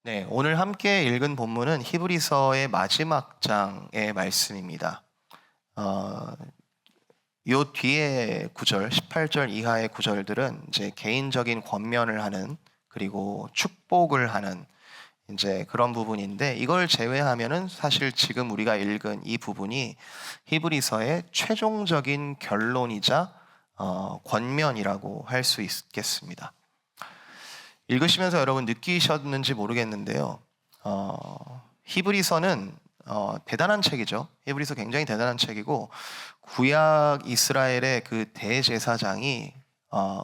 네, 오늘 함께 읽은 본문은 히브리서의 마지막 장의 말씀입니다. 요 뒤에 구절, 18절 이하의 구절들은 이제 개인적인 권면을 하는, 그리고 축복을 하는 이제 그런 부분인데, 이걸 제외하면은 사실 지금 우리가 읽은 이 부분이 히브리서의 최종적인 결론이자 권면이라고 할 수 있겠습니다. 읽으시면서 여러분 느끼셨는지 모르겠는데요. 히브리서는 대단한 책이죠. 히브리서 굉장히 대단한 책이고, 구약 이스라엘의 그 대제사장이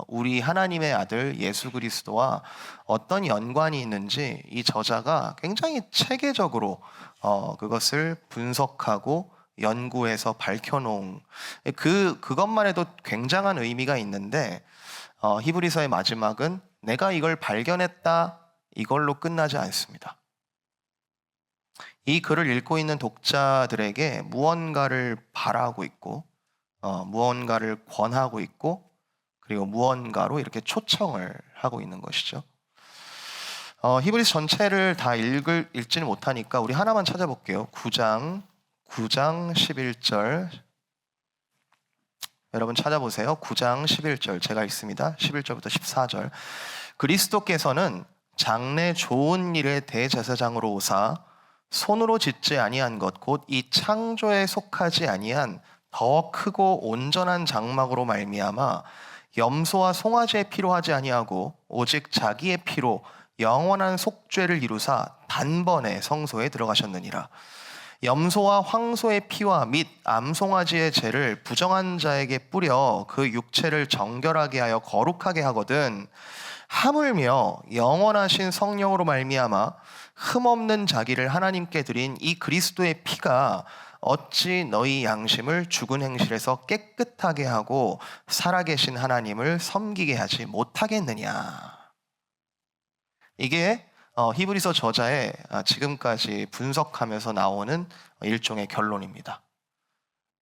우리 하나님의 아들 예수 그리스도와 어떤 연관이 있는지 이 저자가 굉장히 체계적으로 그것을 분석하고 연구해서 밝혀놓은, 그것만 해도 굉장한 의미가 있는데, 히브리서의 마지막은 내가 이걸 발견했다, 이걸로 끝나지 않습니다. 이 글을 읽고 있는 독자들에게 무언가를 바라고 있고, 무언가를 권하고 있고, 그리고 무언가로 이렇게 초청을 하고 있는 것이죠. 히브리서 전체를 다 읽지는 못하니까 우리 하나만 찾아볼게요. 9장 11절. 여러분 찾아보세요. 9장 11절 제가 읽습니다. 11절부터 14절. 그리스도께서는 장래 좋은 일의 대제사장으로 오사 손으로 짓지 아니한 것 곧 이 창조에 속하지 아니한 더 크고 온전한 장막으로 말미암아 염소와 송아지의 피로 하지 아니하고 오직 자기의 피로 영원한 속죄를 이루사 단번에 성소에 들어가셨느니라. 염소와 황소의 피와 및 암송아지의 죄를 부정한 자에게 뿌려 그 육체를 정결하게 하여 거룩하게 하거든 하물며 영원하신 성령으로 말미암아 흠없는 자기를 하나님께 드린 이 그리스도의 피가 어찌 너희 양심을 죽은 행실에서 깨끗하게 하고 살아계신 하나님을 섬기게 하지 못하겠느냐. 이게 히브리서 저자의 지금까지 분석하면서 나오는 일종의 결론입니다.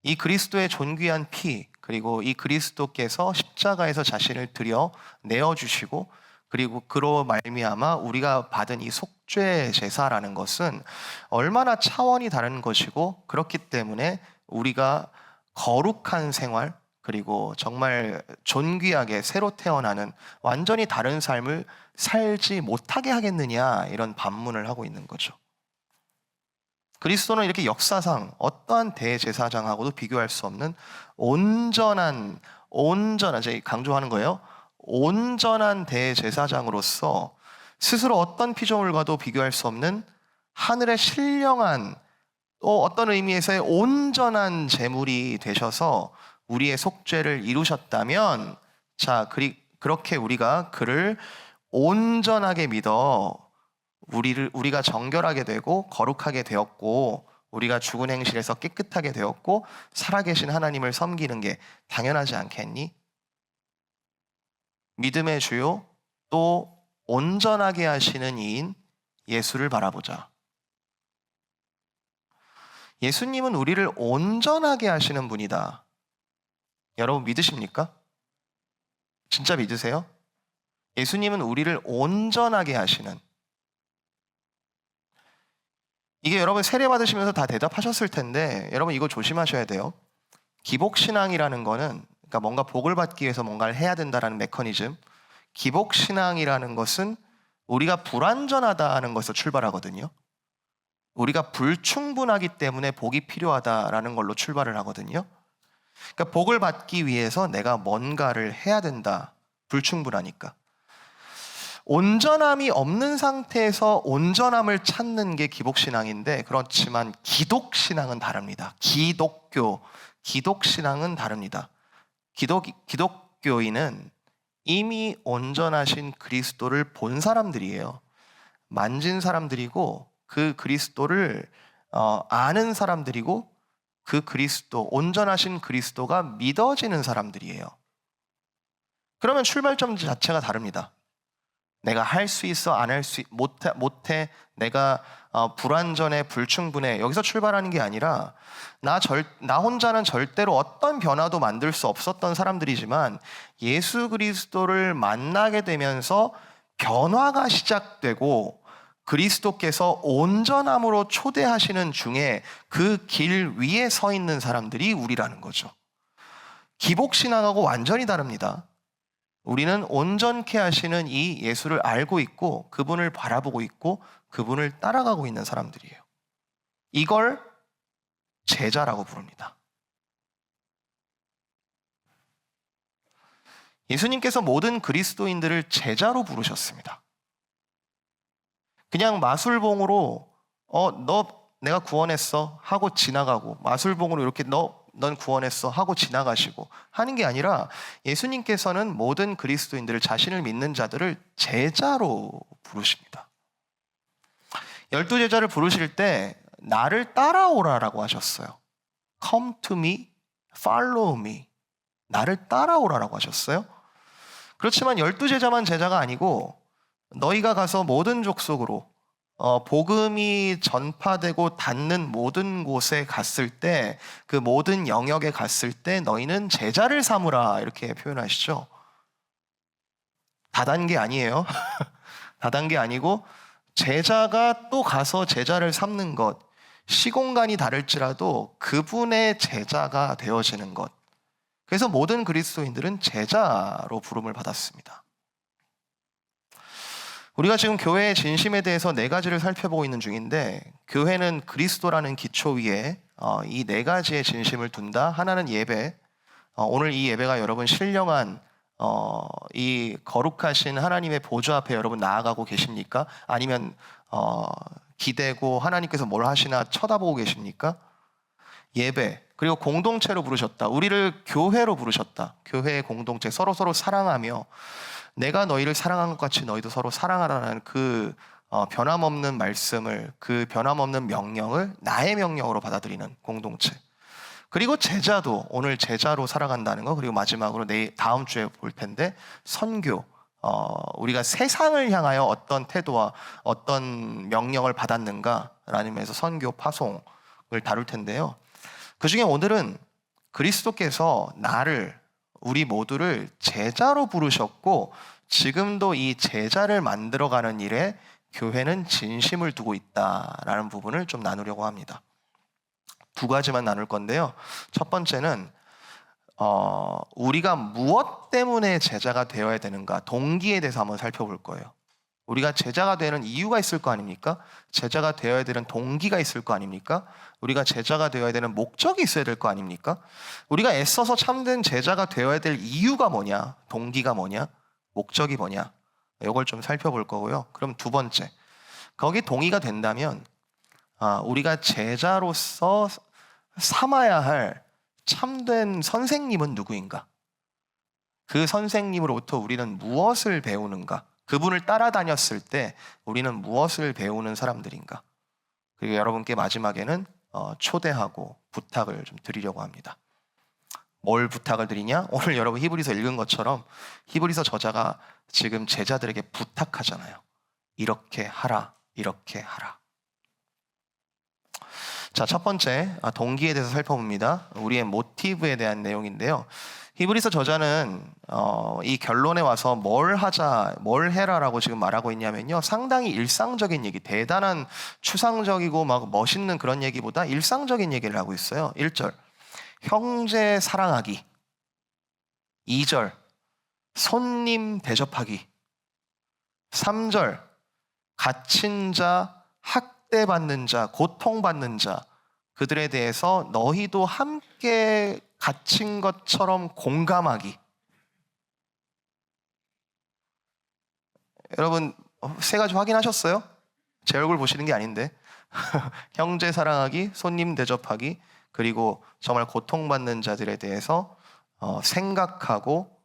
이 그리스도의 존귀한 피, 그리고 이 그리스도께서 십자가에서 자신을 드려 내어주시고, 그리고 그로 말미암아 우리가 받은 이 속죄 제사라는 것은 얼마나 차원이 다른 것이고, 그렇기 때문에 우리가 거룩한 생활, 그리고 정말 존귀하게 새로 태어나는 완전히 다른 삶을 살지 못하게 하겠느냐, 이런 반문을 하고 있는 거죠. 그리스도는 이렇게 역사상 어떠한 대제사장하고도 비교할 수 없는 온전한, 제가 강조하는 거예요. 온전한 대제사장으로서 스스로 어떤 피조물과도 비교할 수 없는 하늘의 신령한, 또 어떤 의미에서의 온전한 제물이 되셔서 우리의 속죄를 이루셨다면, 자, 그렇게 우리가 그를 온전하게 믿어 우리가 정결하게 되고 거룩하게 되었고, 우리가 죽은 행실에서 깨끗하게 되었고 살아계신 하나님을 섬기는 게 당연하지 않겠니? 믿음의 주요 또 온전하게 하시는 이인 예수를 바라보자. 예수님은 우리를 온전하게 하시는 분이다. 여러분 믿으십니까? 진짜 믿으세요? 예수님은 우리를 온전하게 하시는, 이게 여러분 세례 받으시면서 다 대답하셨을 텐데, 여러분 이거 조심하셔야 돼요. 기복신앙이라는 거는, 그러니까 뭔가 복을 받기 위해서 뭔가를 해야 된다라는 메커니즘, 기복신앙이라는 것은 우리가 불완전하다는 것에서 출발하거든요. 우리가 불충분하기 때문에 복이 필요하다라는 걸로 출발을 하거든요. 그러니까 복을 받기 위해서 내가 뭔가를 해야 된다. 불충분하니까. 온전함이 없는 상태에서 온전함을 찾는 게 기복신앙인데, 그렇지만 기독신앙은 다릅니다. 기독신앙은 다릅니다. 기독교인은 이미 온전하신 그리스도를 본 사람들이에요. 만진 사람들이고, 그 그리스도를 아는 사람들이고, 그 그리스도, 온전하신 그리스도가 믿어지는 사람들이에요. 그러면 출발점 자체가 다릅니다. 내가 할 수 있어, 안 할 수 못해, 내가 불완전해, 불충분해, 여기서 출발하는 게 아니라 나 혼자는 절대로 어떤 변화도 만들 수 없었던 사람들이지만 예수 그리스도를 만나게 되면서 변화가 시작되고, 그리스도께서 온전함으로 초대하시는 중에 그 길 위에 서 있는 사람들이 우리라는 거죠. 기복신앙하고 완전히 다릅니다. 우리는 온전케 하시는 이 예수를 알고 있고 그분을 바라보고 있고 그분을 따라가고 있는 사람들이에요. 이걸 제자라고 부릅니다. 예수님께서 모든 그리스도인들을 제자로 부르셨습니다. 그냥 마술봉으로 너 내가 구원했어 하고 지나가고, 마술봉으로 이렇게 넌 구원했어 하고 지나가시고 하는 게 아니라 예수님께서는 모든 그리스도인들을, 자신을 믿는 자들을 제자로 부르십니다. 12제자를 부르실 때 나를 따라오라라고 하셨어요. Come to me, follow me. 나를 따라오라라고 하셨어요. 그렇지만 12제자만 제자가 아니고 너희가 가서 모든 족속으로 복음이 전파되고 닿는 모든 곳에 갔을 때, 그 모든 영역에 갔을 때 너희는 제자를 삼으라, 이렇게 표현하시죠. 다단계 아니에요. 다단계 아니고 제자가 또 가서 제자를 삼는 것, 시공간이 다를지라도 그분의 제자가 되어지는 것. 그래서 모든 그리스도인들은 제자로 부름을 받았습니다. 우리가 지금 교회의 진심에 대해서 4가지를 살펴보고 있는 중인데, 교회는 그리스도라는 기초 위에 이 4가지의 진심을 둔다. 하나는 예배. 오늘 이 예배가 여러분 신령한 이 거룩하신 하나님의 보좌 앞에 여러분 나아가고 계십니까? 아니면 기대고 하나님께서 뭘 하시나 쳐다보고 계십니까? 예배. 그리고 공동체로 부르셨다. 우리를 교회로 부르셨다. 교회의 공동체, 서로 사랑하며 내가 너희를 사랑한 것 같이 너희도 서로 사랑하라는 그 변함없는 말씀을, 그 변함없는 명령을 나의 명령으로 받아들이는 공동체. 그리고 제자도, 오늘 제자로 살아간다는 거. 그리고 마지막으로 다음 주에 볼 텐데 선교. 우리가 세상을 향하여 어떤 태도와 어떤 명령을 받았는가라는 면에서 선교, 파송을 다룰 텐데요. 그 중에 오늘은 그리스도께서 우리 모두를 제자로 부르셨고 지금도 이 제자를 만들어가는 일에 교회는 진심을 두고 있다라는 부분을 좀 나누려고 합니다. 2가지만 나눌 건데요. 첫 번째는 우리가 무엇 때문에 제자가 되어야 되는가, 동기에 대해서 한번 살펴볼 거예요. 우리가 제자가 되는 이유가 있을 거 아닙니까? 제자가 되어야 되는 동기가 있을 거 아닙니까? 우리가 제자가 되어야 되는 목적이 있어야 될 거 아닙니까? 우리가 애써서 참된 제자가 되어야 될 이유가 뭐냐? 동기가 뭐냐? 목적이 뭐냐? 이걸 좀 살펴볼 거고요. 그럼 2번째, 거기 동의가 된다면 우리가 제자로서 삼아야 할 참된 선생님은 누구인가? 그 선생님으로부터 우리는 무엇을 배우는가? 그분을 따라다녔을 때 우리는 무엇을 배우는 사람들인가? 그리고 여러분께 마지막에는 초대하고 부탁을 좀 드리려고 합니다. 뭘 부탁을 드리냐? 오늘 여러분 히브리서 읽은 것처럼 히브리서 저자가 지금 제자들에게 부탁하잖아요. 이렇게 하라, 이렇게 하라. 자, 첫 번째, 동기에 대해서 살펴봅니다. 우리의 모티브에 대한 내용인데요. 히브리서 저자는 이 결론에 와서 뭘 하자, 뭘 해라라고 지금 말하고 있냐면요, 상당히 일상적인 얘기, 대단한 추상적이고 막 멋있는 그런 얘기보다 일상적인 얘기를 하고 있어요. 1절, 형제 사랑하기. 2절, 손님 대접하기. 3절, 갇힌 자, 학대받는 자, 고통받는 자, 그들에 대해서 너희도 함께 갇힌 것처럼 공감하기. 여러분 3가지 확인하셨어요? 제 얼굴 보시는 게 아닌데. 형제 사랑하기, 손님 대접하기, 그리고 정말 고통받는 자들에 대해서 생각하고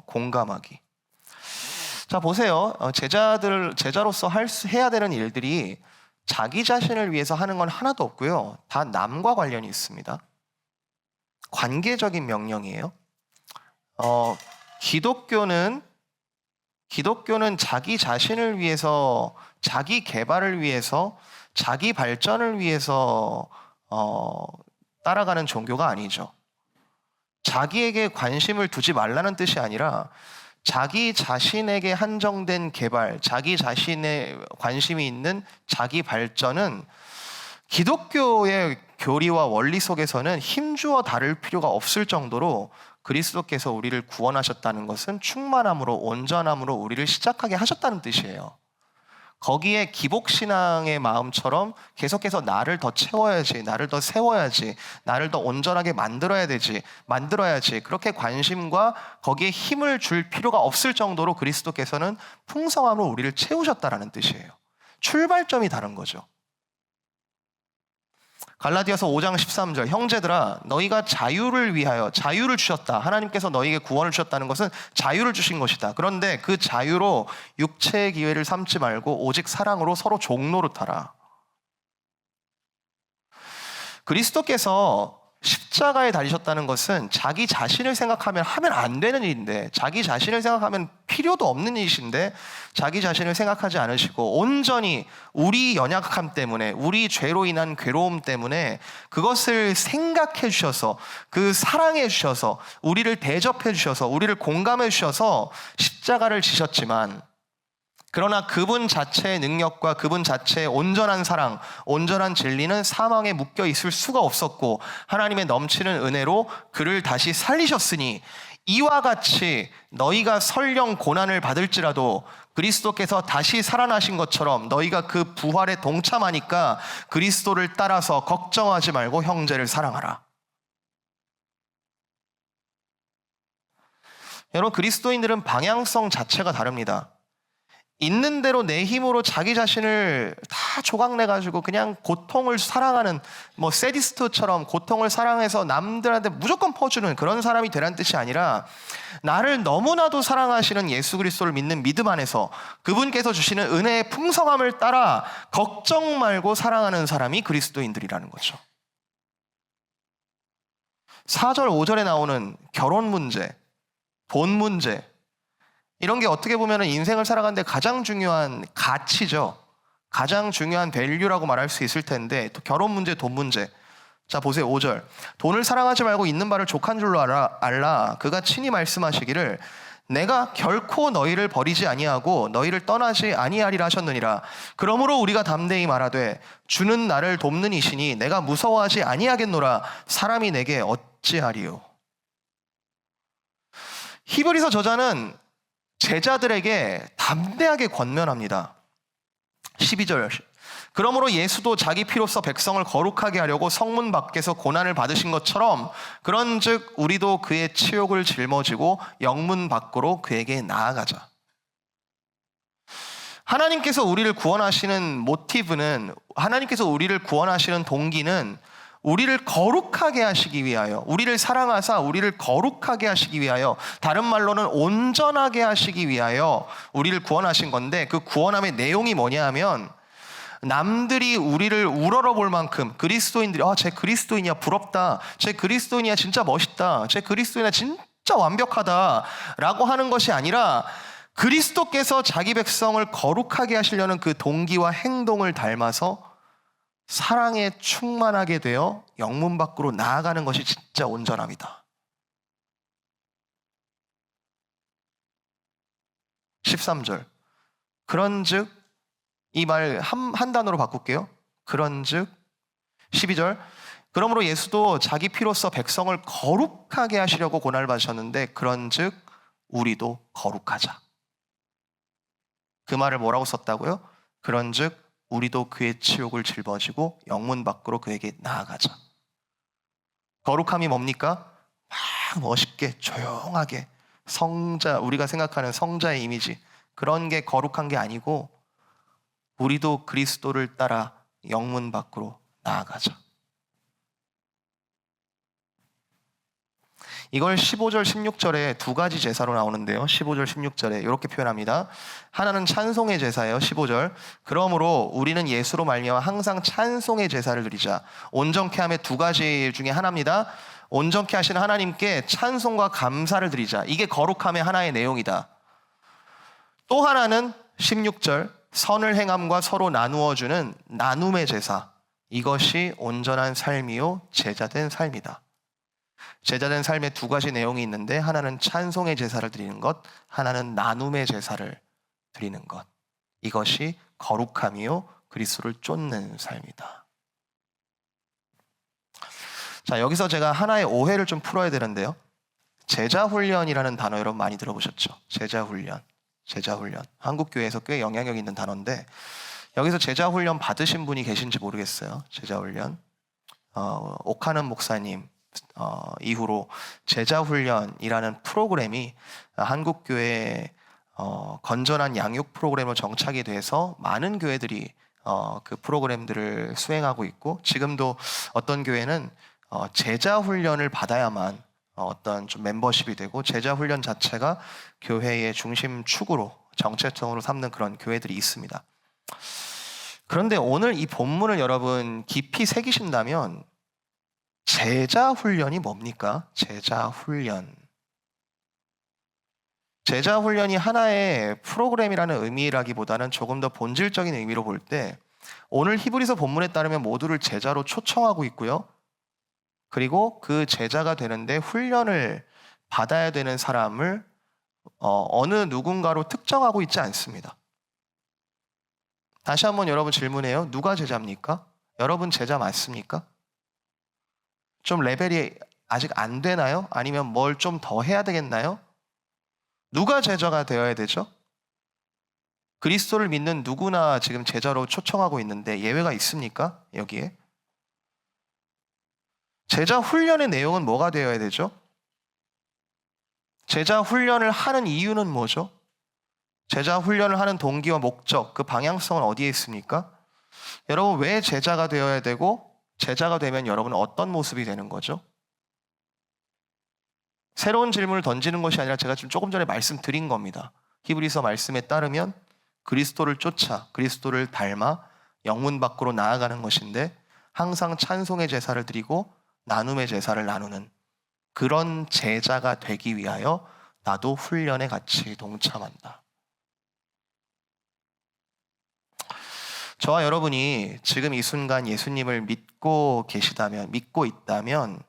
공감하기. 자, 보세요. 제자로서 해야 되는 일들이 자기 자신을 위해서 하는 건 하나도 없고요. 다 남과 관련이 있습니다. 관계적인 명령이에요. 기독교는 자기 자신을 위해서, 자기 개발을 위해서, 자기 발전을 위해서 따라가는 종교가 아니죠. 자기에게 관심을 두지 말라는 뜻이 아니라 자기 자신에게 한정된 개발, 자기 자신의 관심이 있는 자기 발전은 기독교의 교리와 원리 속에서는 힘주어 다룰 필요가 없을 정도로 그리스도께서 우리를 구원하셨다는 것은 충만함으로, 온전함으로 우리를 시작하게 하셨다는 뜻이에요. 거기에 기복신앙의 마음처럼 계속해서 나를 더 채워야지, 나를 더 세워야지, 나를 더 온전하게 만들어야지 그렇게 관심과 거기에 힘을 줄 필요가 없을 정도로 그리스도께서는 풍성함으로 우리를 채우셨다라는 뜻이에요. 출발점이 다른 거죠. 갈라디아서 5장 13절, 형제들아 너희가 자유를 위하여 자유를 주셨다. 하나님께서 너희에게 구원을 주셨다는 것은 자유를 주신 것이다. 그런데 그 자유로 육체의 기회를 삼지 말고 오직 사랑으로 서로 종노릇하라. 그리스도께서 십자가에 달리셨다는 것은 자기 자신을 생각하면 하면 안 되는 일인데, 자기 자신을 생각하면 필요도 없는 일이신데 자기 자신을 생각하지 않으시고 온전히 우리 연약함 때문에, 우리 죄로 인한 괴로움 때문에 그것을 생각해 주셔서, 그 사랑해 주셔서, 우리를 대접해 주셔서, 우리를 공감해 주셔서 십자가를 지셨지만, 그러나 그분 자체의 능력과 그분 자체의 온전한 사랑, 온전한 진리는 사망에 묶여 있을 수가 없었고 하나님의 넘치는 은혜로 그를 다시 살리셨으니, 이와 같이 너희가 설령 고난을 받을지라도 그리스도께서 다시 살아나신 것처럼 너희가 그 부활에 동참하니까 그리스도를 따라서 걱정하지 말고 형제를 사랑하라. 여러분, 그리스도인들은 방향성 자체가 다릅니다. 있는 대로 내 힘으로 자기 자신을 다 조각내가지고 그냥 고통을 사랑하는, 세디스트처럼 고통을 사랑해서 남들한테 무조건 퍼주는 그런 사람이 되라는 뜻이 아니라, 나를 너무나도 사랑하시는 예수 그리스도를 믿는 믿음 안에서 그분께서 주시는 은혜의 풍성함을 따라 걱정 말고 사랑하는 사람이 그리스도인들이라는 거죠. 4절 5절에 나오는 결혼 문제, 돈 문제, 이런 게 어떻게 보면 인생을 살아가는데 가장 중요한 가치죠. 가장 중요한 밸류라고 말할 수 있을 텐데, 또 결혼 문제, 돈 문제. 자, 보세요. 5절. 돈을 사랑하지 말고 있는 바를 족한 줄로 알라. 그가 친히 말씀하시기를 내가 결코 너희를 버리지 아니하고 너희를 떠나지 아니하리라 하셨느니라. 그러므로 우리가 담대히 말하되 주는 나를 돕는 이시니 내가 무서워하지 아니하겠노라. 사람이 내게 어찌하리요. 히브리서 저자는 제자들에게 담대하게 권면합니다. 12절. 그러므로 예수도 자기 피로써 백성을 거룩하게 하려고 성문 밖에서 고난을 받으신 것처럼 그런즉 우리도 그의 치욕을 짊어지고 영문 밖으로 그에게 나아가자. 하나님께서 우리를 구원하시는 모티브는, 하나님께서 우리를 구원하시는 동기는 우리를 거룩하게 하시기 위하여, 우리를 사랑하사 우리를 거룩하게 하시기 위하여, 다른 말로는 온전하게 하시기 위하여 우리를 구원하신 건데, 그 구원함의 내용이 뭐냐 하면, 남들이 우리를 우러러볼 만큼 그리스도인들이 쟤 그리스도인이야 부럽다, 쟤 그리스도인이야 진짜 멋있다, 쟤 그리스도인이야 진짜 완벽하다 라고 하는 것이 아니라, 그리스도께서 자기 백성을 거룩하게 하시려는 그 동기와 행동을 닮아서 사랑에 충만하게 되어 영문 밖으로 나아가는 것이 진짜 온전함이다. 13절. 그런즉, 이 말 한 단어로 바꿀게요. 그런즉. 12절. 그러므로 예수도 자기 피로써 백성을 거룩하게 하시려고 고난을 받으셨는데 그런즉 우리도 거룩하자. 그 말을 뭐라고 썼다고요? 그런즉 우리도 그의 치욕을 짊어지고 영문 밖으로 그에게 나아가자. 거룩함이 뭡니까? 막 멋있게 조용하게 성자, 우리가 생각하는 성자의 이미지, 그런 게 거룩한 게 아니고 우리도 그리스도를 따라 영문 밖으로 나아가자. 이걸 15절 16절에 두 가지 제사로 나오는데요. 15절 16절에 이렇게 표현합니다. 하나는 찬송의 제사예요. 15절. 그러므로 우리는 예수로 말미암아 항상 찬송의 제사를 드리자. 온전케 함의 두 가지 중에 하나입니다. 온전케 하시는 하나님께 찬송과 감사를 드리자. 이게 거룩함의 하나의 내용이다. 또 하나는 16절. 선을 행함과 서로 나누어주는 나눔의 제사. 이것이 온전한 삶이요 제자된 삶이다. 제자된 삶에 두 가지 내용이 있는데 하나는 찬송의 제사를 드리는 것, 하나는 나눔의 제사를 드리는 것. 이것이 거룩함이요 그리스도를 쫓는 삶이다. 자, 여기서 제가 하나의 오해를 좀 풀어야 되는데요. 제자훈련이라는 단어 여러분 많이 들어보셨죠? 제자훈련. 한국교회에서 꽤 영향력 있는 단어인데 여기서 제자훈련 받으신 분이 계신지 모르겠어요. 제자훈련. 오카는 목사님 이후로 제자훈련이라는 프로그램이 한국교회에 건전한 양육 프로그램으로 정착이 돼서 많은 교회들이 그 프로그램들을 수행하고 있고, 지금도 어떤 교회는 제자훈련을 받아야만 어떤 좀 멤버십이 되고 제자훈련 자체가 교회의 중심 축으로 정체성으로 삼는 그런 교회들이 있습니다. 그런데 오늘 이 본문을 여러분 깊이 새기신다면 제자훈련이 뭡니까? 제자훈련이 하나의 프로그램이라는 의미라기보다는 조금 더 본질적인 의미로 볼 때 오늘 히브리서 본문에 따르면 모두를 제자로 초청하고 있고요. 그리고 그 제자가 되는데 훈련을 받아야 되는 사람을 어느 누군가로 특정하고 있지 않습니다. 다시 한번 여러분 질문해요. 누가 제자입니까? 여러분 제자 맞습니까? 좀 레벨이 아직 안 되나요? 아니면 뭘 좀 더 해야 되겠나요? 누가 제자가 되어야 되죠? 그리스도를 믿는 누구나 지금 제자로 초청하고 있는데 예외가 있습니까? 여기에? 제자 훈련의 내용은 뭐가 되어야 되죠? 제자 훈련을 하는 이유는 뭐죠? 제자 훈련을 하는 동기와 목적, 그 방향성은 어디에 있습니까? 여러분 왜 제자가 되어야 되고 제자가 되면 여러분은 어떤 모습이 되는 거죠? 새로운 질문을 던지는 것이 아니라 제가 지금 조금 전에 말씀드린 겁니다. 히브리서 말씀에 따르면 그리스도를 쫓아 그리스도를 닮아 영문 밖으로 나아가는 것인데 항상 찬송의 제사를 드리고 나눔의 제사를 나누는 그런 제자가 되기 위하여 나도 훈련에 같이 동참한다. 저와 여러분이 지금 이 순간 예수님을 믿고 있다면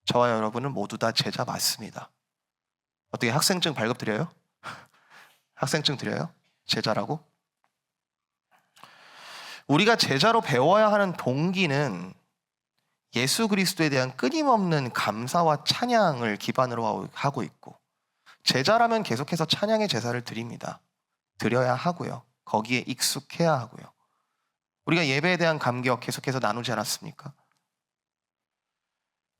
저와 여러분은 모두 다 제자 맞습니다. 어떻게 학생증 발급드려요? 학생증 드려요? 제자라고? 우리가 제자로 배워야 하는 동기는 예수 그리스도에 대한 끊임없는 감사와 찬양을 기반으로 하고 있고, 제자라면 계속해서 찬양의 제사를 드립니다. 드려야 하고요. 거기에 익숙해야 하고요. 우리가 예배에 대한 감격 계속해서 나누지 않았습니까?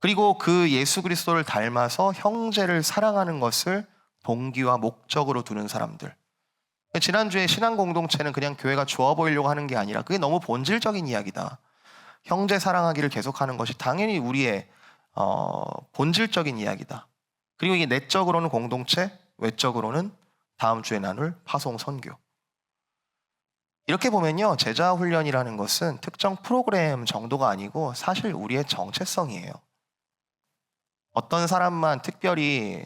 그리고 그 예수 그리스도를 닮아서 형제를 사랑하는 것을 동기와 목적으로 두는 사람들. 지난주에 신앙 공동체는 그냥 교회가 좋아 보이려고 하는 게 아니라 그게 너무 본질적인 이야기다. 형제 사랑하기를 계속하는 것이 당연히 우리의 본질적인 이야기다. 그리고 이게 내적으로는 공동체, 외적으로는 다음 주에 나눌 파송 선교. 이렇게 보면요, 제자 훈련이라는 것은 특정 프로그램 정도가 아니고 사실 우리의 정체성이에요. 어떤 사람만 특별히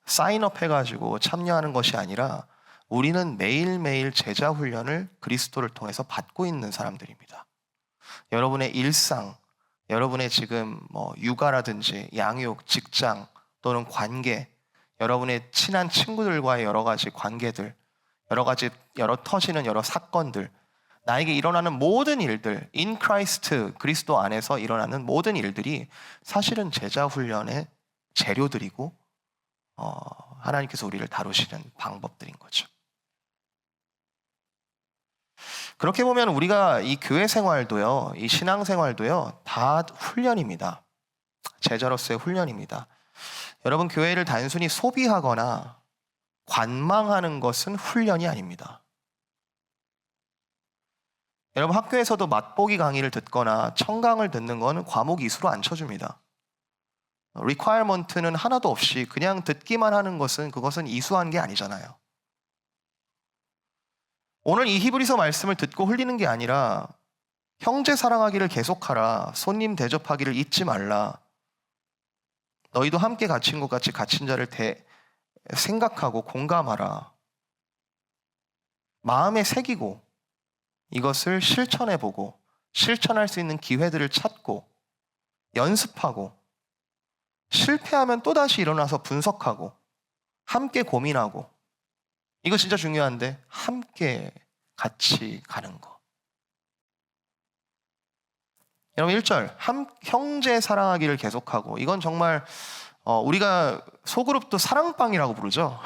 사인업 해가지고 참여하는 것이 아니라 우리는 매일매일 제자 훈련을 그리스도를 통해서 받고 있는 사람들입니다. 여러분의 일상, 여러분의 지금 육아라든지 양육, 직장 또는 관계, 여러분의 친한 친구들과의 여러 가지 관계들, 여러 터지는 여러 사건들, 나에게 일어나는 모든 일들, in Christ, 그리스도 안에서 일어나는 모든 일들이 사실은 제자 훈련의 재료들이고 하나님께서 우리를 다루시는 방법들인 거죠. 그렇게 보면 우리가 이 교회 생활도요, 이 신앙 생활도요, 다 훈련입니다. 제자로서의 훈련입니다. 여러분, 교회를 단순히 소비하거나 관망하는 것은 훈련이 아닙니다. 여러분, 학교에서도 맛보기 강의를 듣거나 청강을 듣는 거는 과목 이수로 안 쳐줍니다. requirement는 하나도 없이 그냥 듣기만 하는 그것은 이수한 게 아니잖아요. 오늘 이 히브리서 말씀을 듣고 흘리는 게 아니라 형제 사랑하기를 계속하라, 손님 대접하기를 잊지 말라, 너희도 함께 갇힌 것 같이 갇힌 자를 생각하고 공감하라, 마음에 새기고 이것을 실천해보고 실천할 수 있는 기회들을 찾고 연습하고 실패하면 또다시 일어나서 분석하고 함께 고민하고, 이거 진짜 중요한데 함께 같이 가는 거. 여러분 1절 형제 사랑하기를 계속하고, 이건 정말 우리가 소그룹도 사랑방이라고 부르죠.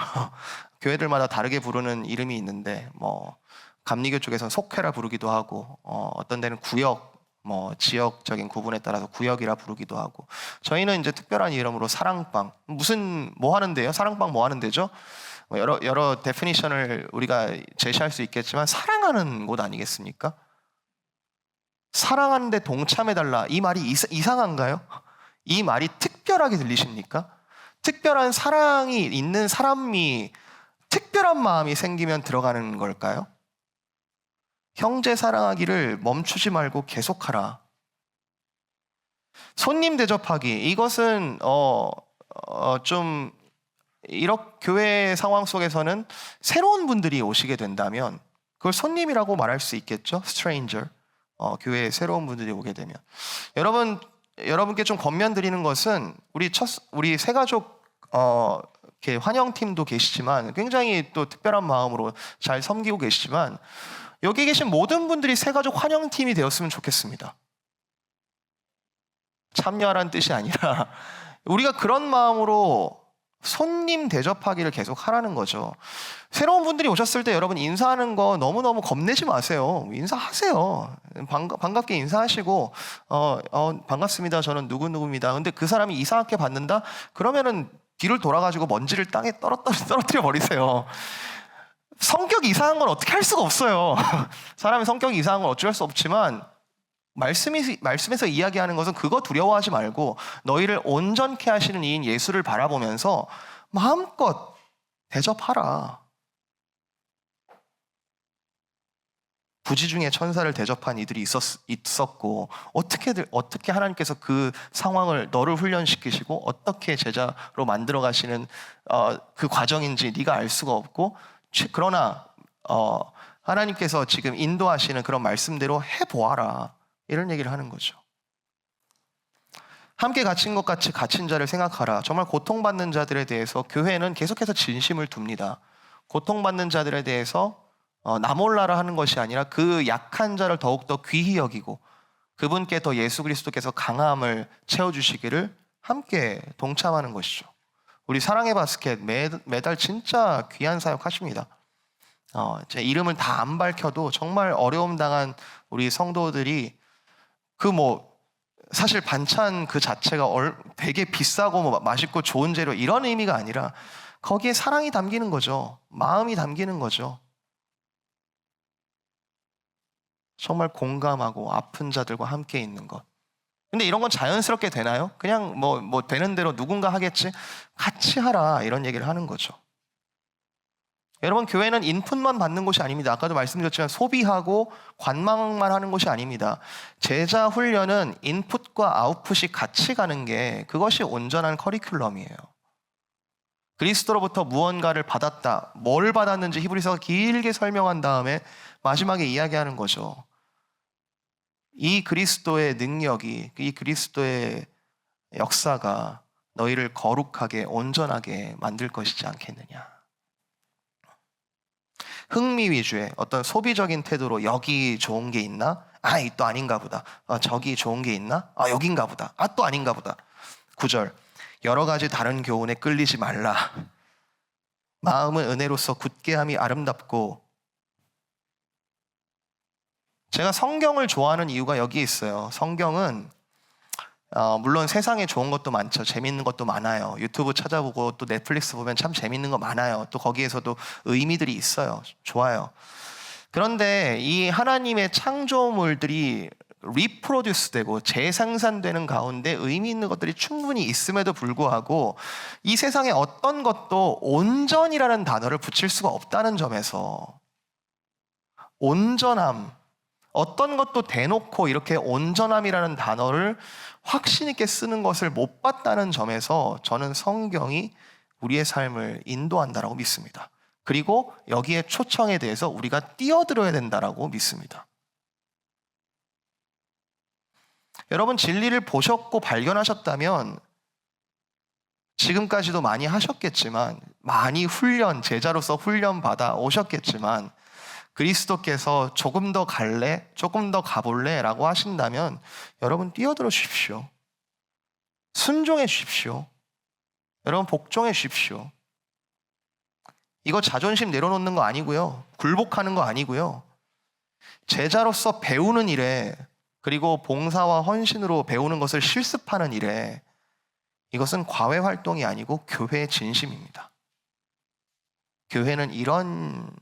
교회들마다 다르게 부르는 이름이 있는데 감리교 쪽에서는 속회라 부르기도 하고 어떤 데는 구역, 지역적인 구분에 따라서 구역이라 부르기도 하고, 저희는 이제 특별한 이름으로 사랑방. 뭐 하는데요? 사랑방 뭐 하는 데죠? 여러 데피니션을 우리가 제시할 수 있겠지만 사랑하는 곳 아니겠습니까? 사랑하는데 동참해달라, 이 말이 이상한가요? 이 말이 특별하게 들리십니까? 특별한 사랑이 있는 사람이 특별한 마음이 생기면 들어가는 걸까요? 형제 사랑하기를 멈추지 말고 계속하라. 손님 대접하기, 이것은 좀 이런 교회 상황 속에서는 새로운 분들이 오시게 된다면 그걸 손님이라고 말할 수 있겠죠. stranger. 교회에 새로운 분들이 오게 되면, 여러분께 좀 권면드리는 것은 우리 새가족 이렇게 환영팀도 계시지만 굉장히 또 특별한 마음으로 잘 섬기고 계시지만, 여기 계신 모든 분들이 새가족 환영팀이 되었으면 좋겠습니다. 참여하라는 뜻이 아니라 우리가 그런 마음으로 손님 대접하기를 계속 하라는 거죠. 새로운 분들이 오셨을 때 여러분 인사하는 거 너무너무 겁내지 마세요. 인사하세요. 반갑게 인사하시고 반갑습니다. 저는 누구누구입니다. 근데 그 사람이 이상하게 받는다? 그러면은 뒤를 돌아가지고 먼지를 땅에 떨어뜨려 버리세요. 성격이 이상한 건 어떻게 할 수가 없어요. 사람의 성격이 이상한 건 어쩔 수 없지만, 말씀에서 이야기하는 것은 그거 두려워하지 말고 너희를 온전케 하시는 이인 예수를 바라보면서 마음껏 대접하라. 부지 중에 천사를 대접한 이들이 있었고, 어떻게 하나님께서 그 상황을 너를 훈련시키시고 어떻게 제자로 만들어 가시는 그 과정인지 네가 알 수가 없고, 그러나 하나님께서 지금 인도하시는 그런 말씀대로 해보아라, 이런 얘기를 하는 거죠. 함께 갇힌 것 같이 갇힌 자를 생각하라. 정말 고통받는 자들에 대해서 교회는 계속해서 진심을 둡니다. 고통받는 자들에 대해서 나 몰라라 하는 것이 아니라 그 약한 자를 더욱더 귀히 여기고 그분께 더 예수 그리스도께서 강함을 채워주시기를 함께 동참하는 것이죠. 우리 사랑의 바스켓 매달 진짜 귀한 사역 하십니다. 제 이름을 다 안 밝혀도 정말 어려움 당한 우리 성도들이 사실 반찬 그 자체가 되게 비싸고 맛있고 좋은 재료 이런 의미가 아니라 거기에 사랑이 담기는 거죠. 마음이 담기는 거죠. 정말 공감하고 아픈 자들과 함께 있는 것. 근데 이런 건 자연스럽게 되나요? 그냥 되는 대로 누군가 하겠지? 같이 하라, 이런 얘기를 하는 거죠. 여러분, 교회는 인풋만 받는 곳이 아닙니다. 아까도 말씀드렸지만 소비하고 관망만 하는 곳이 아닙니다. 제자 훈련은 인풋과 아웃풋이 같이 가는 게, 그것이 온전한 커리큘럼이에요. 그리스도로부터 무언가를 받았다. 뭘 받았는지 히브리서가 길게 설명한 다음에 마지막에 이야기하는 거죠. 이 그리스도의 능력이, 이 그리스도의 역사가 너희를 거룩하게 온전하게 만들 것이지 않겠느냐. 흥미 위주의 어떤 소비적인 태도로 여기 좋은 게 있나? 이 또 아닌가 보다. 저기 좋은 게 있나? 여긴가 보다. 또 아닌가 보다. 9절, 여러 가지 다른 교훈에 끌리지 말라. 마음은 은혜로서 굳게 함이 아름답고. 제가 성경을 좋아하는 이유가 여기에 있어요. 성경은 물론 세상에 좋은 것도 많죠. 재밌는 것도 많아요. 유튜브 찾아보고 또 넷플릭스 보면 참 재밌는 거 많아요. 또 거기에서도 의미들이 있어요. 좋아요. 그런데 이 하나님의 창조물들이 리프로듀스 되고 재생산되는 가운데 의미 있는 것들이 충분히 있음에도 불구하고 이 세상에 어떤 것도 온전이라는 단어를 붙일 수가 없다는 점에서, 온전함, 어떤 것도 대놓고 이렇게 온전함이라는 단어를 확신 있게 쓰는 것을 못 봤다는 점에서 저는 성경이 우리의 삶을 인도한다라고 믿습니다. 그리고 여기에 초청에 대해서 우리가 뛰어들어야 된다라고 믿습니다. 여러분, 진리를 보셨고 발견하셨다면 지금까지도 많이 하셨겠지만, 많이 제자로서 훈련 받아 오셨겠지만, 그리스도께서 조금 더 갈래? 조금 더 가볼래? 라고 하신다면 여러분 뛰어들어 주십시오. 순종해 주십시오. 여러분 복종해 주십시오. 이거 자존심 내려놓는 거 아니고요. 굴복하는 거 아니고요. 제자로서 배우는 일에, 그리고 봉사와 헌신으로 배우는 것을 실습하는 일에, 이것은 과외 활동이 아니고 교회의 진심입니다. 교회는 이런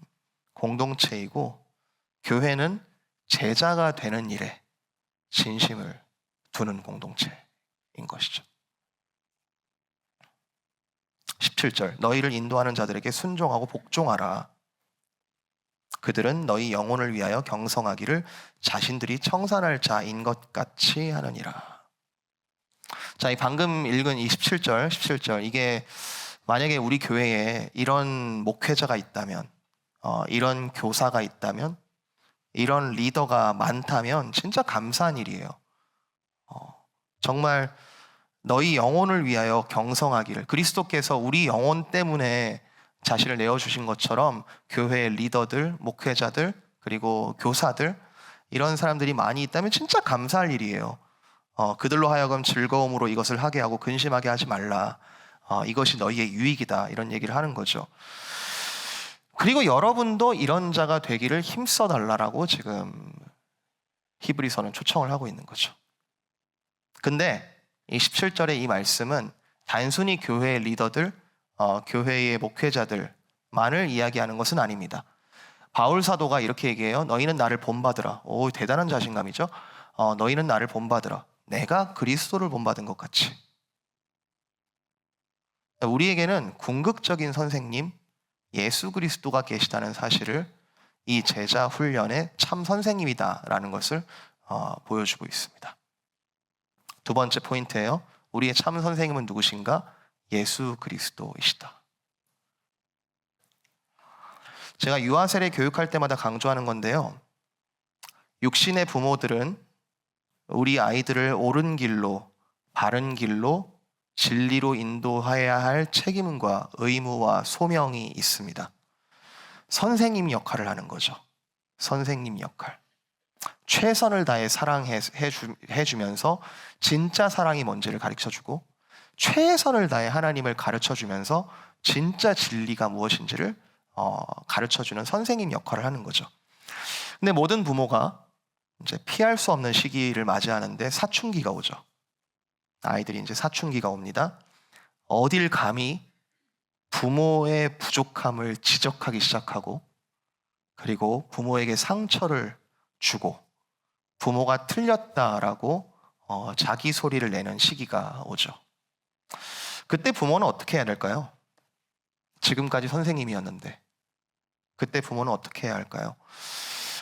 공동체이고, 교회는 제자가 되는 일에 진심을 두는 공동체인 것이죠. 17절, 너희를 인도하는 자들에게 순종하고 복종하라. 그들은 너희 영혼을 위하여 경성하기를 자신들이 청산할 자인 것 같이 하느니라. 자, 이 방금 읽은 17절, 이게 만약에 우리 교회에 이런 목회자가 있다면, 이런 교사가 있다면, 이런 리더가 많다면 진짜 감사한 일이에요. 정말 너희 영혼을 위하여 경성하기를, 그리스도께서 우리 영혼 때문에 자신을 내어주신 것처럼 교회의 리더들, 목회자들, 그리고 교사들, 이런 사람들이 많이 있다면 진짜 감사할 일이에요. 그들로 하여금 즐거움으로 이것을 하게 하고 근심하게 하지 말라. 이것이 너희의 유익이다. 이런 얘기를 하는 거죠. 그리고 여러분도 이런 자가 되기를 힘써 달라라고 지금 히브리서는 초청을 하고 있는 거죠. 근데 이 17절의 이 말씀은 단순히 교회의 리더들, 교회의 목회자들만을 이야기하는 것은 아닙니다. 바울 사도가 이렇게 얘기해요. 너희는 나를 본받으라. 오, 대단한 자신감이죠. 너희는 나를 본받으라. 내가 그리스도를 본받은 것 같이. 우리에게는 궁극적인 선생님, 예수 그리스도가 계시다는 사실을 이 제자 훈련의 참 선생님이다라는 것을 보여주고 있습니다. 두 번째 포인트예요. 우리의 참 선생님은 누구신가? 예수 그리스도이시다. 제가 유아 세례 교육할 때마다 강조하는 건데요. 육신의 부모들은 우리 아이들을 옳은 길로, 바른 길로, 진리로 인도해야 할 책임과 의무와 소명이 있습니다. 선생님 역할을 하는 거죠. 선생님 역할. 최선을 다해 사랑해주면서 진짜 사랑이 뭔지를 가르쳐주고, 최선을 다해 하나님을 가르쳐주면서 진짜 진리가 무엇인지를 가르쳐주는 선생님 역할을 하는 거죠. 근데 모든 부모가 이제 피할 수 없는 시기를 맞이하는데 사춘기가 오죠. 아이들이 이제 사춘기가 옵니다. 어딜 감히 부모의 부족함을 지적하기 시작하고, 그리고 부모에게 상처를 주고 부모가 틀렸다라고 자기 소리를 내는 시기가 오죠. 그때 부모는 어떻게 해야 될까요? 지금까지 선생님이었는데 그때 부모는 어떻게 해야 할까요?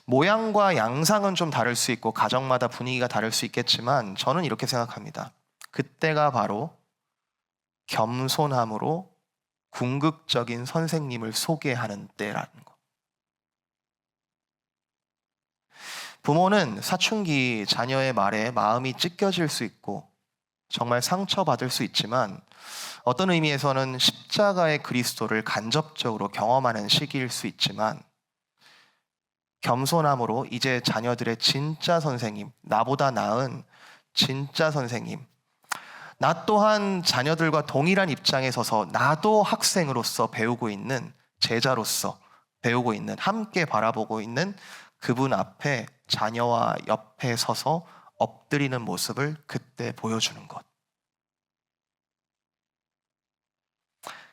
모양과 양상은 좀 다를 수 있고 가정마다 분위기가 다를 수 있겠지만 저는 이렇게 생각합니다. 그때가 바로 겸손함으로 궁극적인 선생님을 소개하는 때라는 거. 부모는 사춘기 자녀의 말에 마음이 찢겨질 수 있고 정말 상처받을 수 있지만 어떤 의미에서는 십자가의 그리스도를 간접적으로 경험하는 시기일 수 있지만 겸손함으로 이제 자녀들의 진짜 선생님, 나보다 나은 진짜 선생님, 나 또한 자녀들과 동일한 입장에 서서 나도 학생으로서 배우고 있는, 제자로서 배우고 있는, 함께 바라보고 있는 그분 앞에 자녀와 옆에 서서 엎드리는 모습을 그때 보여주는 것.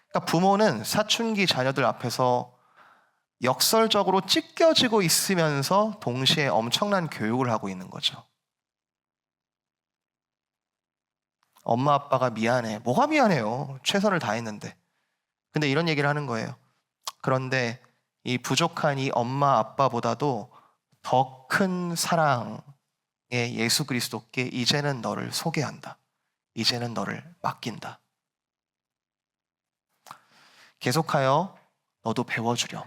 그러니까 부모는 사춘기 자녀들 앞에서 역설적으로 찢겨지고 있으면서 동시에 엄청난 교육을 하고 있는 거죠. 엄마 아빠가 미안해. 뭐가 미안해요? 최선을 다했는데. 근데 이런 얘기를 하는 거예요. 그런데 이 부족한 이 엄마 아빠보다도 더 큰 사랑의 예수 그리스도께 이제는 너를 소개한다. 이제는 너를 맡긴다. 계속하여 너도 배워주렴.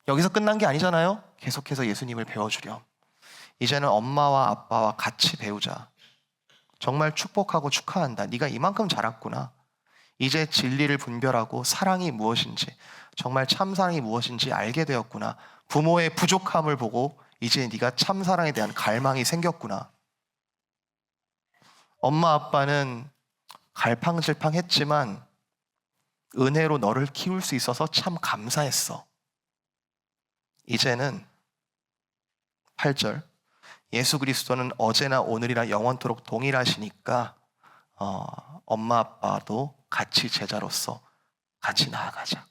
여기서 끝난 게 아니잖아요. 계속해서 예수님을 배워주렴. 이제는 엄마와 아빠와 같이 배우자. 정말 축복하고 축하한다. 네가 이만큼 자랐구나. 이제 진리를 분별하고 사랑이 무엇인지, 정말 참사랑이 무엇인지 알게 되었구나. 부모의 부족함을 보고 이제 네가 참사랑에 대한 갈망이 생겼구나. 엄마 아빠는 갈팡질팡했지만 은혜로 너를 키울 수 있어서 참 감사했어. 이제는 8절, 예수 그리스도는 어제나 오늘이나 영원토록 동일하시니까 엄마 아빠도 같이 제자로서 같이 나아가자.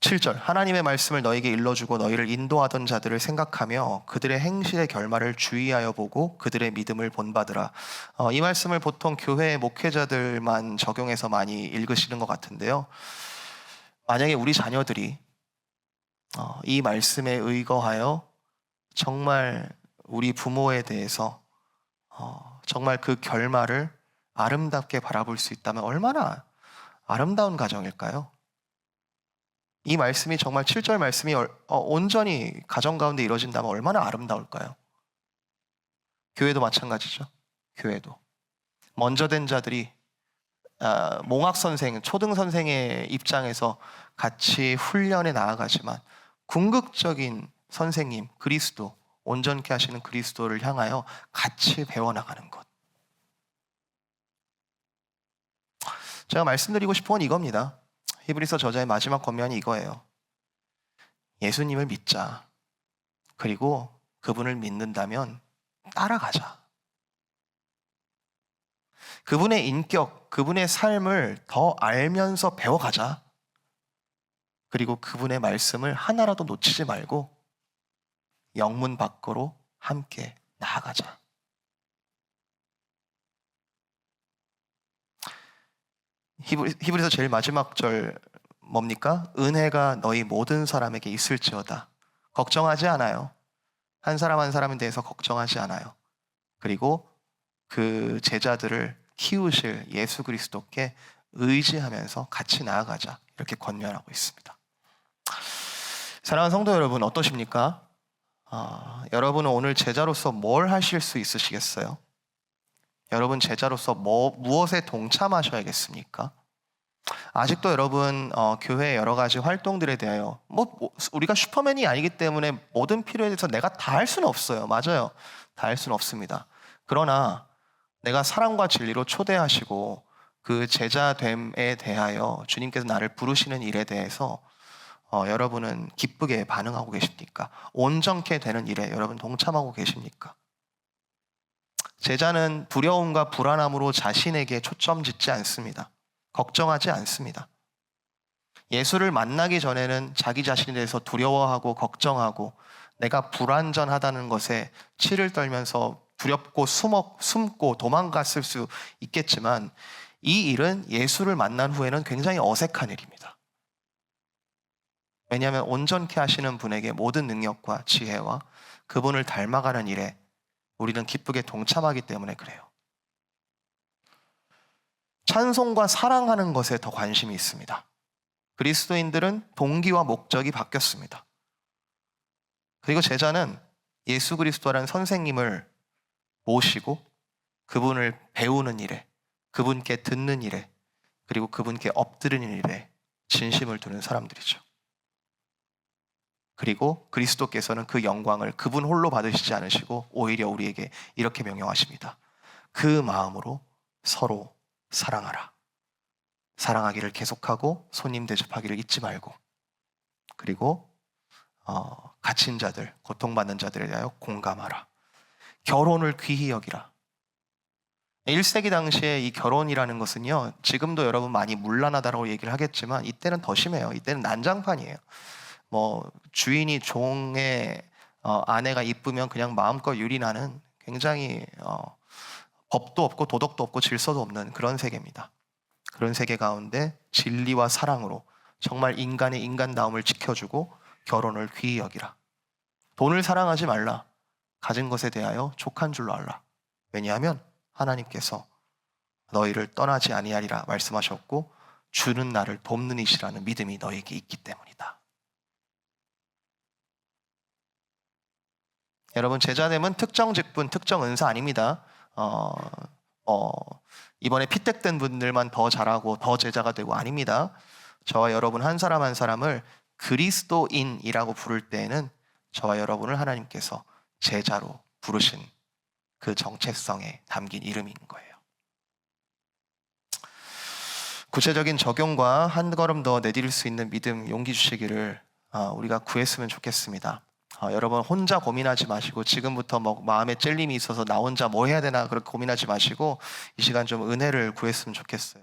7절, 하나님의 말씀을 너에게 일러주고 너희를 인도하던 자들을 생각하며 그들의 행실의 결말을 주의하여 보고 그들의 믿음을 본받으라. 이 말씀을 보통 교회 목회자들만 적용해서 많이 읽으시는 것 같은데요. 만약에 우리 자녀들이 이 말씀에 의거하여 정말 우리 부모에 대해서 정말 그 결말을 아름답게 바라볼 수 있다면 얼마나 아름다운 가정일까요? 이 말씀이 정말 7절 말씀이 온전히 가정 가운데 이루어진다면 얼마나 아름다울까요? 교회도 마찬가지죠. 교회도 먼저 된 자들이 몽학 선생, 초등 선생의 입장에서 같이 훈련에 나아가지만 궁극적인 선생님 그리스도, 온전케 하시는 그리스도를 향하여 같이 배워나가는 것. 제가 말씀드리고 싶은 건 이겁니다. 히브리서 저자의 마지막 권면이 이거예요. 예수님을 믿자. 그리고 그분을 믿는다면 따라가자. 그분의 인격, 그분의 삶을 더 알면서 배워가자. 그리고 그분의 말씀을 하나라도 놓치지 말고 영문 밖으로 함께 나아가자. 히브리서 제일 마지막 절 뭡니까? 은혜가 너희 모든 사람에게 있을지어다. 걱정하지 않아요. 한 사람 한 사람에 대해서 걱정하지 않아요. 그리고 그 제자들을 키우실 예수 그리스도께 의지하면서 같이 나아가자. 이렇게 권면하고 있습니다. 사랑하는 성도 여러분, 어떠십니까? 여러분은 오늘 제자로서 뭘 하실 수 있으시겠어요? 여러분 제자로서 무엇에 동참하셔야겠습니까? 아직도 여러분 교회의 여러 가지 활동들에 대하여 우리가 슈퍼맨이 아니기 때문에 모든 필요에 대해서 내가 다 할 수는 없어요. 맞아요. 다 할 수는 없습니다. 그러나 내가 사랑과 진리로 초대하시고 그 제자됨에 대하여 주님께서 나를 부르시는 일에 대해서 여러분은 기쁘게 반응하고 계십니까? 온전케 되는 일에 여러분 동참하고 계십니까? 제자는 두려움과 불안함으로 자신에게 초점 짓지 않습니다. 걱정하지 않습니다. 예수를 만나기 전에는 자기 자신에 대해서 두려워하고 걱정하고 내가 불완전하다는 것에 치를 떨면서 두렵고 숨고 도망갔을 수 있겠지만 이 일은 예수를 만난 후에는 굉장히 어색한 일입니다. 왜냐하면 온전케 하시는 분에게 모든 능력과 지혜와 그분을 닮아가는 일에 우리는 기쁘게 동참하기 때문에 그래요. 찬송과 사랑하는 것에 더 관심이 있습니다. 그리스도인들은 동기와 목적이 바뀌었습니다. 그리고 제자는 예수 그리스도라는 선생님을 모시고 그분을 배우는 일에, 그분께 듣는 일에, 그리고 그분께 엎드리는 일에 진심을 두는 사람들이죠. 그리고 그리스도께서는 그 영광을 그분 홀로 받으시지 않으시고 오히려 우리에게 이렇게 명령하십니다. 그 마음으로 서로 사랑하라. 사랑하기를 계속하고 손님 대접하기를 잊지 말고, 그리고 갇힌 자들, 고통받는 자들에 대하여 공감하라. 결혼을 귀히 여기라. 1세기 당시에 이 결혼이라는 것은요, 지금도 여러분 많이 문란하다고 얘기를 하겠지만 이때는 더 심해요. 이때는 난장판이에요. 주인이 종의 아내가 이쁘면 그냥 마음껏 유린하는 굉장히 법도 없고 도덕도 없고 질서도 없는 그런 세계입니다. 그런 세계 가운데 진리와 사랑으로 정말 인간의 인간다움을 지켜주고 결혼을 귀히 여기라. 돈을 사랑하지 말라. 가진 것에 대하여 족한 줄로 알라. 왜냐하면 하나님께서 너희를 떠나지 아니하리라 말씀하셨고 주는 나를 돕는 이시라는 믿음이 너에게 있기 때문이다. 여러분 제자됨은 특정 직분, 특정 은사 아닙니다. 어, 이번에 피택된 분들만 더 잘하고 더 제자가 되고 아닙니다. 저와 여러분 한 사람 한 사람을 그리스도인이라고 부를 때에는 저와 여러분을 하나님께서 제자로 부르신 그 정체성에 담긴 이름인 거예요. 구체적인 적용과 한 걸음 더 내디딜 수 있는 믿음, 용기 주시기를 우리가 구했으면 좋겠습니다. 여러분 혼자 고민하지 마시고 지금부터 뭐 마음에 찔림이 있어서 나 혼자 뭐 해야 되나 그렇게 고민하지 마시고 이 시간 좀 은혜를 구했으면 좋겠어요.